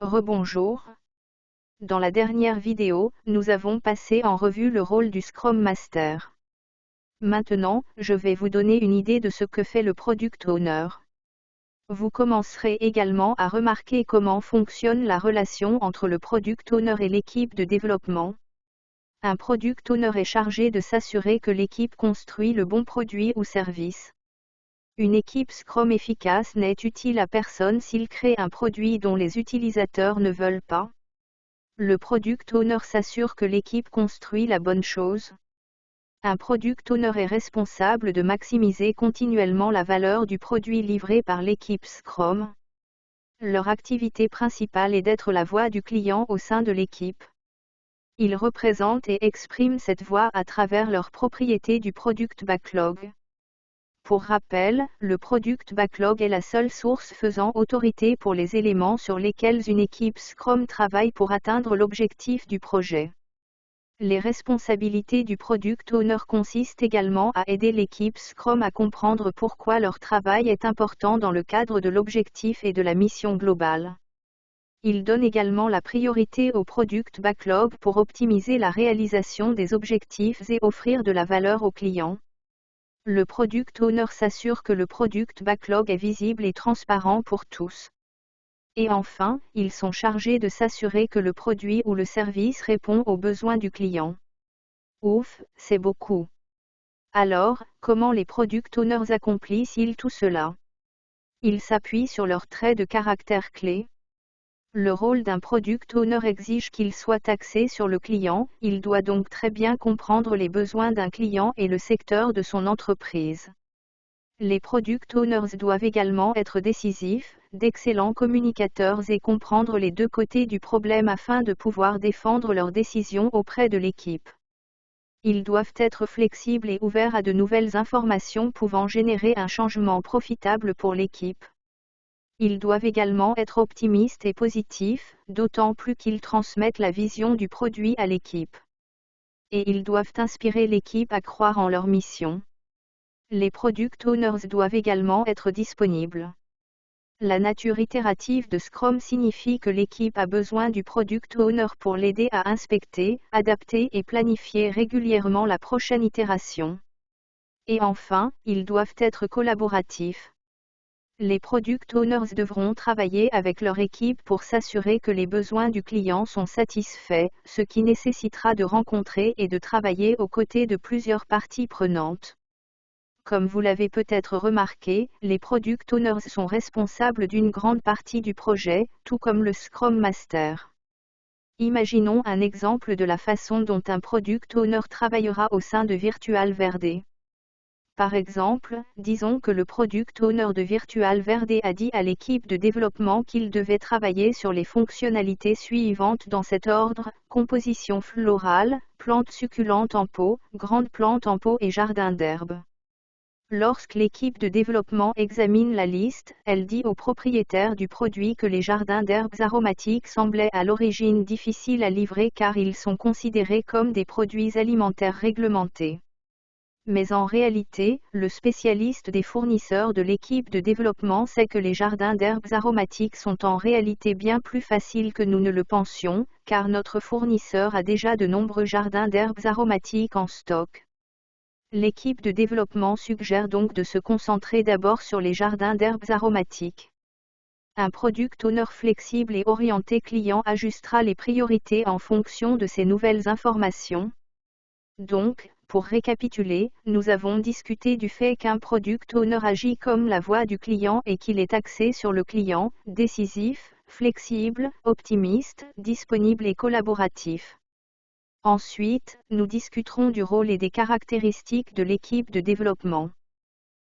Rebonjour. Dans la dernière vidéo, nous avons passé en revue le rôle du Scrum Master. Maintenant, je vais vous donner une idée de ce que fait le Product Owner. Vous commencerez également à remarquer comment fonctionne la relation entre le Product Owner et l'équipe de développement. Un Product Owner est chargé de s'assurer que l'équipe construit le bon produit ou service. Une équipe Scrum efficace n'est utile à personne s'il crée un produit dont les utilisateurs ne veulent pas. Le Product Owner s'assure que l'équipe construit la bonne chose. Un Product Owner est responsable de maximiser continuellement la valeur du produit livré par l'équipe Scrum. Leur activité principale est d'être la voix du client au sein de l'équipe. Ils représentent et expriment cette voix à travers leurs propriétés du Product Backlog. Pour rappel, le Product Backlog est la seule source faisant autorité pour les éléments sur lesquels une équipe Scrum travaille pour atteindre l'objectif du projet. Les responsabilités du Product Owner consistent également à aider l'équipe Scrum à comprendre pourquoi leur travail est important dans le cadre de l'objectif et de la mission globale. Il donne également la priorité au Product Backlog pour optimiser la réalisation des objectifs et offrir de la valeur aux clients. Le Product Owner s'assure que le Product Backlog est visible et transparent pour tous. Et enfin, ils sont chargés de s'assurer que le produit ou le service répond aux besoins du client. Ouf, c'est beaucoup. Alors, comment les Product Owners accomplissent-ils tout cela? Ils s'appuient sur leurs traits de caractère clés. Le rôle d'un Product Owner exige qu'il soit axé sur le client, il doit donc très bien comprendre les besoins d'un client et le secteur de son entreprise. Les Product Owners doivent également être décisifs, d'excellents communicateurs et comprendre les deux côtés du problème afin de pouvoir défendre leurs décisions auprès de l'équipe. Ils doivent être flexibles et ouverts à de nouvelles informations pouvant générer un changement profitable pour l'équipe. Ils doivent également être optimistes et positifs, d'autant plus qu'ils transmettent la vision du produit à l'équipe. Et ils doivent inspirer l'équipe à croire en leur mission. Les Product Owners doivent également être disponibles. La nature itérative de Scrum signifie que l'équipe a besoin du Product Owner pour l'aider à inspecter, adapter et planifier régulièrement la prochaine itération. Et enfin, ils doivent être collaboratifs. Les Product Owners devront travailler avec leur équipe pour s'assurer que les besoins du client sont satisfaits, ce qui nécessitera de rencontrer et de travailler aux côtés de plusieurs parties prenantes. Comme vous l'avez peut-être remarqué, les Product Owners sont responsables d'une grande partie du projet, tout comme le Scrum Master. Imaginons un exemple de la façon dont un Product Owner travaillera au sein de Virtual Verde. Par exemple, disons que le Product Owner de Virtual Verde a dit à l'équipe de développement qu'il devait travailler sur les fonctionnalités suivantes dans cet ordre: composition florale, plantes succulentes en pot, grandes plantes en pot et jardin d'herbes. Lorsque l'équipe de développement examine la liste, elle dit au propriétaire du produit que les jardins d'herbes aromatiques semblaient à l'origine difficiles à livrer car ils sont considérés comme des produits alimentaires réglementés. Mais en réalité, le spécialiste des fournisseurs de l'équipe de développement sait que les jardins d'herbes aromatiques sont en réalité bien plus faciles que nous ne le pensions, car notre fournisseur a déjà de nombreux jardins d'herbes aromatiques en stock. L'équipe de développement suggère donc de se concentrer d'abord sur les jardins d'herbes aromatiques. Un Product Owner flexible et orienté client ajustera les priorités en fonction de ces nouvelles informations. Donc, pour récapituler, nous avons discuté du fait qu'un Product Owner agit comme la voix du client et qu'il est axé sur le client, décisif, flexible, optimiste, disponible et collaboratif. Ensuite, nous discuterons du rôle et des caractéristiques de l'équipe de développement.